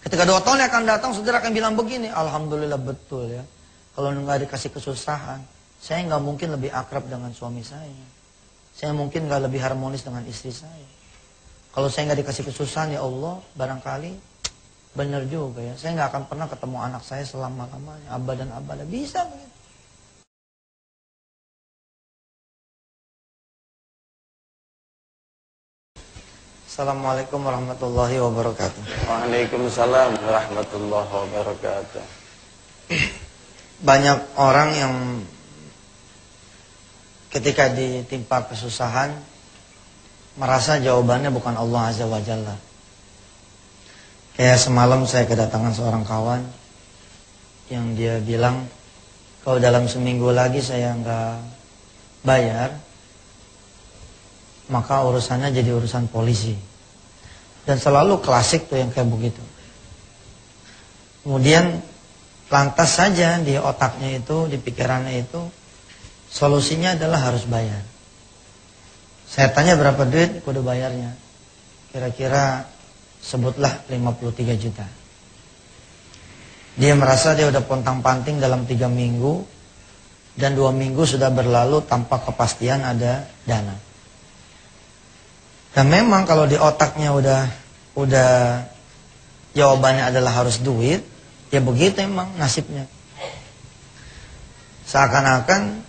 Ketika 2 tahun yang akan datang, saudara akan bilang begini, alhamdulillah betul ya. Kalau nggak dikasih kesusahan, saya nggak mungkin lebih akrab dengan suami saya. Saya mungkin nggak lebih harmonis dengan istri saya. Kalau saya nggak dikasih kesusahan, ya Allah, barangkali benar juga ya. Saya nggak akan pernah ketemu anak saya selama-lamanya, abadan abadan. Bisa begitu. Assalamualaikum warahmatullahi wabarakatuh. Waalaikumsalam warahmatullahi wabarakatuh. Banyak orang yang ketika ditimpa kesusahan merasa jawabannya bukan Allah Azza wa Jalla. Kayak semalam saya kedatangan seorang kawan yang dia bilang, kalau dalam seminggu lagi saya nggak bayar, maka urusannya jadi urusan polisi. Dan selalu klasik tuh yang kayak begitu. Kemudian lantas saja di otaknya itu, di pikirannya itu, solusinya adalah harus bayar. Saya tanya berapa duit, kudu bayarnya. Kira-kira sebutlah 53 juta. Dia merasa dia udah pontang-panting dalam 3 minggu, dan 2 minggu sudah berlalu tanpa kepastian ada dana. Dan memang kalau di otaknya udah jawabannya adalah harus duit, ya begitu emang nasibnya. Seakan-akan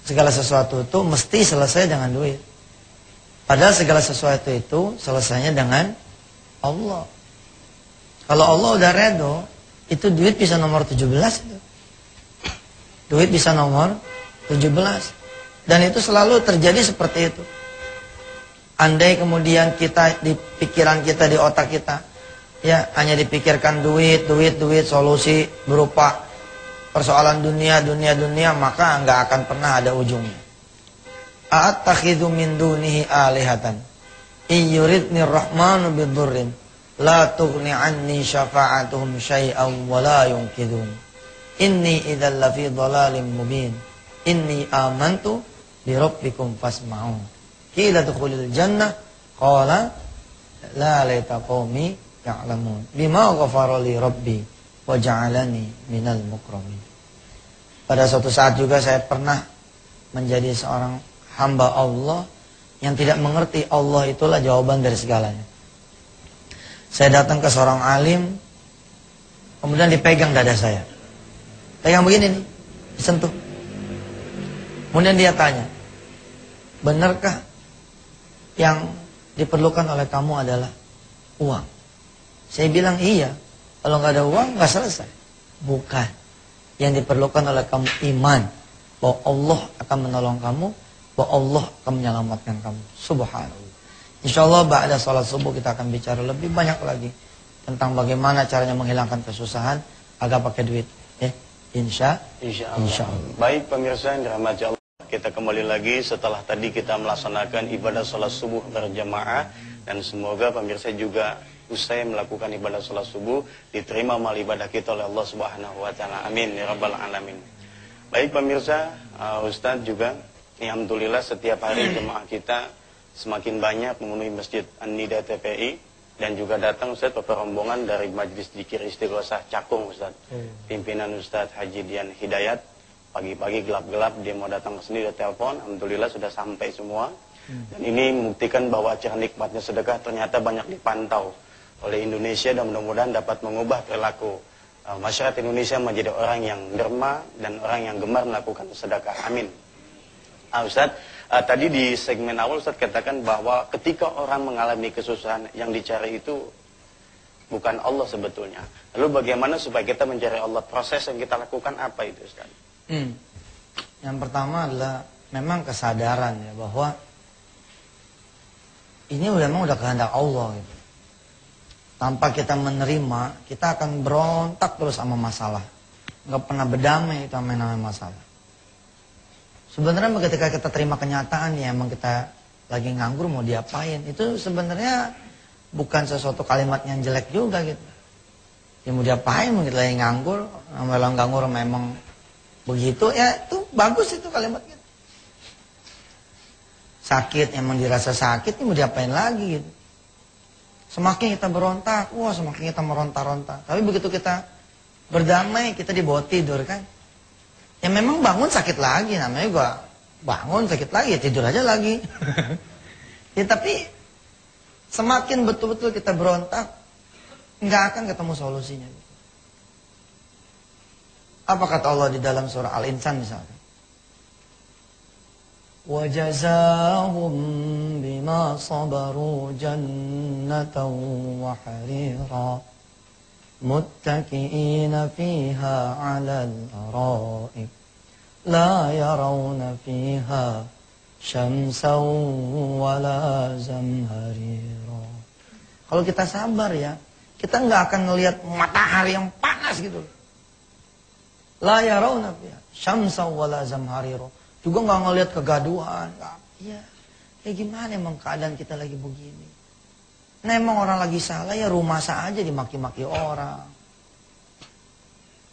segala sesuatu itu mesti selesai dengan duit. Padahal segala sesuatu itu selesainya dengan Allah. Kalau Allah udah redo, itu duit bisa nomor 17 itu. Duit bisa nomor 17. Dan itu selalu terjadi seperti itu. Andai kemudian kita di pikiran kita, di otak kita, ya hanya dipikirkan duit, solusi berupa persoalan dunia, maka nggak akan pernah ada ujungnya. A'attakhidhu min dunihi alihatan iyuridni rahmanu bidurrin la tughni anni syafa'atuhum syai'an wa la yunqidun inni idzal lafi dhalalim mubin inni amantu bi rabbikum fasma'un. Qila dukhulil jannah qala la laita qaumi ya'lamun bima ghafara li rabbi wa ja'alani minal mukramin. Pada suatu saat juga saya pernah menjadi seorang hamba Allah yang tidak mengerti Allah itulah jawaban dari segalanya. Saya datang ke seorang alim, kemudian dipegang dada saya. Pegang begini nih, disentuh. Kemudian dia tanya, benarkah yang diperlukan oleh kamu adalah uang? Saya bilang iya. Kalau nggak ada uang nggak selesai. Bukan. Yang diperlukan oleh kamu iman bahwa Allah akan menolong kamu, bahwa Allah akan menyelamatkan kamu. Subhanallah. Insyaallah ba'da salat subuh kita akan bicara lebih banyak lagi tentang bagaimana caranya menghilangkan kesusahan agar pakai duit. Insyaallah. Baik pemirsa yang dirahmati Allah. Kita kembali lagi setelah tadi kita melaksanakan ibadah sholat subuh berjamaah. Dan semoga pemirsa juga usai melakukan ibadah sholat subuh diterima amal ibadah kita oleh Allah Subhanahu wa Ta'ala. Amin ya Rabbal Alamin. Baik pemirsa, Ustadz juga alhamdulillah setiap hari jemaah kita semakin banyak memenuhi Masjid An-Nida TPI. Dan juga datang Ustadz beberapa rombongan dari Majelis Dzikir Istighosah Cakung Ustadz. Pimpinan Ustadz Haji Dian Hidayat. Pagi-pagi gelap-gelap dia mau datang ke sini, dia telepon, alhamdulillah sudah sampai semua. Dan ini membuktikan bahwa acara nikmatnya sedekah ternyata banyak dipantau oleh Indonesia dan mudah-mudahan dapat mengubah perilaku masyarakat Indonesia menjadi orang yang derma dan orang yang gemar melakukan sedekah. Amin. Ustadz, tadi di segmen awal Ustadz katakan bahwa ketika orang mengalami kesusahan yang dicari itu bukan Allah sebetulnya. Lalu bagaimana supaya kita mencari Allah? Proses yang kita lakukan apa itu Ustadz? Yang pertama adalah memang kesadaran ya bahwa ini memang udah kehendak Allah gitu. Tanpa kita menerima, kita akan berontak terus sama masalah. Nggak pernah berdamai itu sama namanya masalah. Sebenarnya ketika kita terima kenyataan ya emang kita lagi nganggur mau diapain, itu sebenarnya bukan sesuatu kalimat yang jelek juga gitu. Ya mau diapain, mau kita lagi nganggur, malah nganggur memang begitu ya, itu bagus itu kalimat gitu. Sakit emang dirasa sakit, ini mau diapain lagi gitu. Semakin kita berontak, wah semakin kita meronta-ronta. Tapi begitu kita berdamai, kita dibawa tidur kan. Ya memang bangun sakit lagi, namanya juga bangun sakit lagi, ya tidur aja lagi. Ya tapi semakin betul-betul kita berontak, nggak akan ketemu solusinya. Apa kata Allah di dalam surah Al-Insan misalnya? وَجَزَاهُمْ بِمَا صَبَرُوا جَنَّةً وَحَرِيرًا مُتَّكِئِينَ فِيهَا عَلَى الْأَرَائِكِ لَا يَرَوْنَ فِيهَا شَمْسًا وَلَا زَمْهَرِيرًا. Kalau kita sabar ya, kita nggak akan melihat matahari yang panas gitu. La yarawna fiha syamsan wala zamharira. Juga nggak ngelihat kegaduhan. Iya, ya gimana emang keadaan kita lagi begini. Nah emang orang lagi salah ya rumah saja dimaki-maki orang.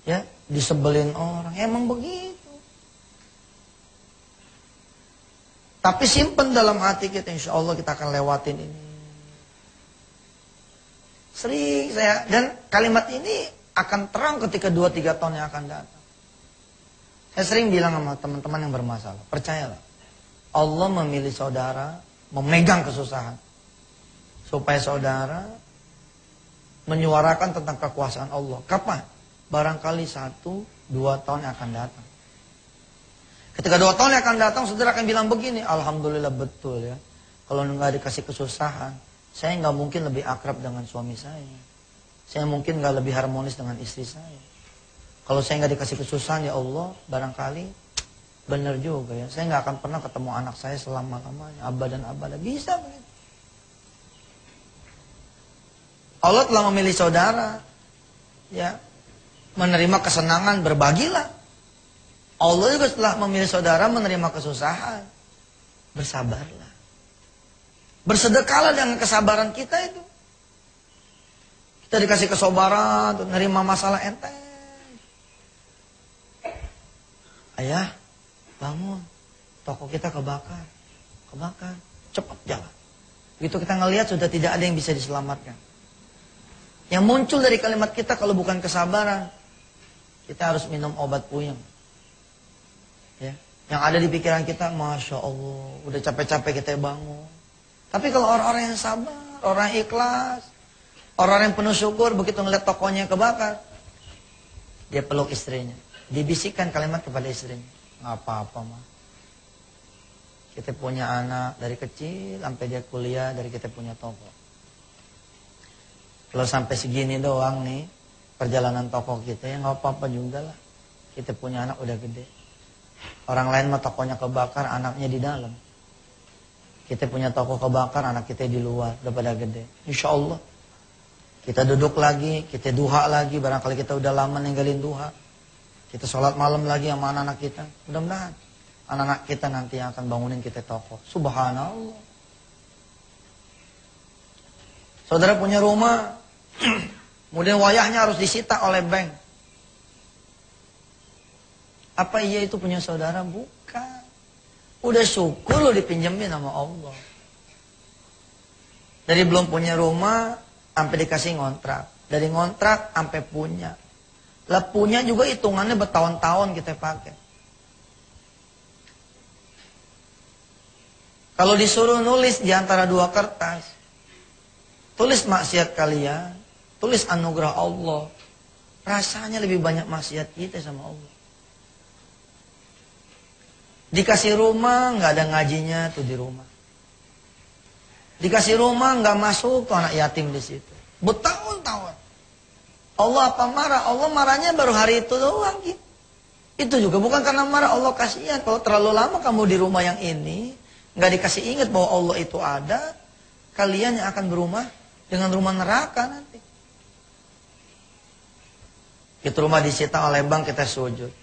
Ya, disebelin orang. Emang begitu. Tapi simpen dalam hati kita, insya Allah kita akan lewatin ini. Sering saya, dan kalimat ini akan terang ketika 2-3 tahun yang akan datang. Saya sering bilang sama teman-teman yang bermasalah, percayalah, Allah memilih saudara memegang kesusahan. Supaya saudara menyuarakan tentang kekuasaan Allah. Kapan? Barangkali 1-2 tahun yang akan datang. Ketika 2 tahun yang akan datang, saudara akan bilang begini, alhamdulillah betul ya. Kalau nggak dikasih kesusahan, saya nggak mungkin lebih akrab dengan suami saya. Saya mungkin nggak lebih harmonis dengan istri saya. Kalau saya nggak dikasih kesusahan ya Allah, barangkali benar juga ya. Saya nggak akan pernah ketemu anak saya selama-lamanya, abadan abada. Bisa begitu. Allah telah memilih saudara, ya, menerima kesenangan, berbagilah. Allah juga telah memilih saudara menerima kesusahan, bersabarlah. Bersedekahlah dengan kesabaran kita itu. Kita dikasih kesabaran untuk menerima masalah enteng. Ayah, bangun, toko kita kebakar, cepat jalan. Begitu kita ngelihat sudah tidak ada yang bisa diselamatkan. Yang muncul dari kalimat kita kalau bukan kesabaran, kita harus minum obat puyeng. Ya, yang ada di pikiran kita, Masya Allah, udah capek-capek kita bangun. Tapi kalau orang-orang yang sabar, orang yang ikhlas, orang yang penuh syukur, begitu ngeliat tokonya kebakar, dia peluk istrinya. Dibisikkan kalimat kepada istrinya, nggak apa-apa mah. Kita punya anak dari kecil sampai dia kuliah, dari kita punya toko. Kalau sampai segini doang nih perjalanan toko kita, ya nggak apa-apa juga lah. Kita punya anak udah gede. Orang lain mah tokonya kebakar, anaknya di dalam. Kita punya toko kebakar, anak kita di luar, udah pada gede. Insya Allah kita duduk lagi, kita duha lagi. Barangkali kita udah lama ninggalin duha. Kita sholat malam lagi sama anak-anak kita. Mudah-mudahan anak-anak kita nanti yang akan bangunin kita toko. Subhanallah. Saudara punya rumah, kemudian wayahnya harus disita oleh bank. Apa iya itu punya saudara? Bukan. Udah syukur lo dipinjemin sama Allah. Dari belum punya rumah sampai dikasih ngontrak. Dari ngontrak sampai punya. Lah punya juga hitungannya bertahun-tahun kita pakai. Kalau disuruh nulis di antara 2 kertas, tulis maksiat kalian, tulis anugerah Allah. Rasanya lebih banyak maksiat kita sama Allah. Dikasih rumah, nggak ada ngajinya tuh di rumah. Dikasih rumah, nggak masuk tuh anak yatim di situ. Bertahun-tahun. Allah apa marah? Allah marahnya baru hari itu doang gitu. Itu juga bukan karena marah, Allah kasihan. Kalau terlalu lama kamu di rumah yang ini, nggak dikasih ingat bahwa Allah itu ada, kalian yang akan berumah dengan rumah neraka nanti. Itu rumah disita oleh bank, kita sujud.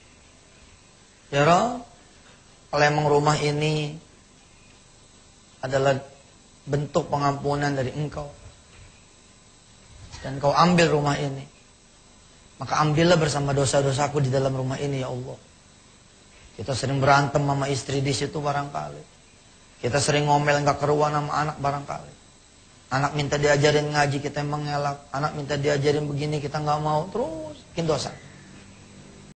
Ya Rabb, kalau emang rumah ini adalah bentuk pengampunan dari Engkau, dan Kau ambil rumah ini, maka ambillah bersama dosa-dosaku di dalam rumah ini ya Allah. Kita sering berantem sama istri di situ barangkali. Kita sering ngomel nggak keruan sama anak barangkali. Anak minta diajarin ngaji, kita mengelak. Anak minta diajarin begini, kita nggak mau. Terus bikin dosa.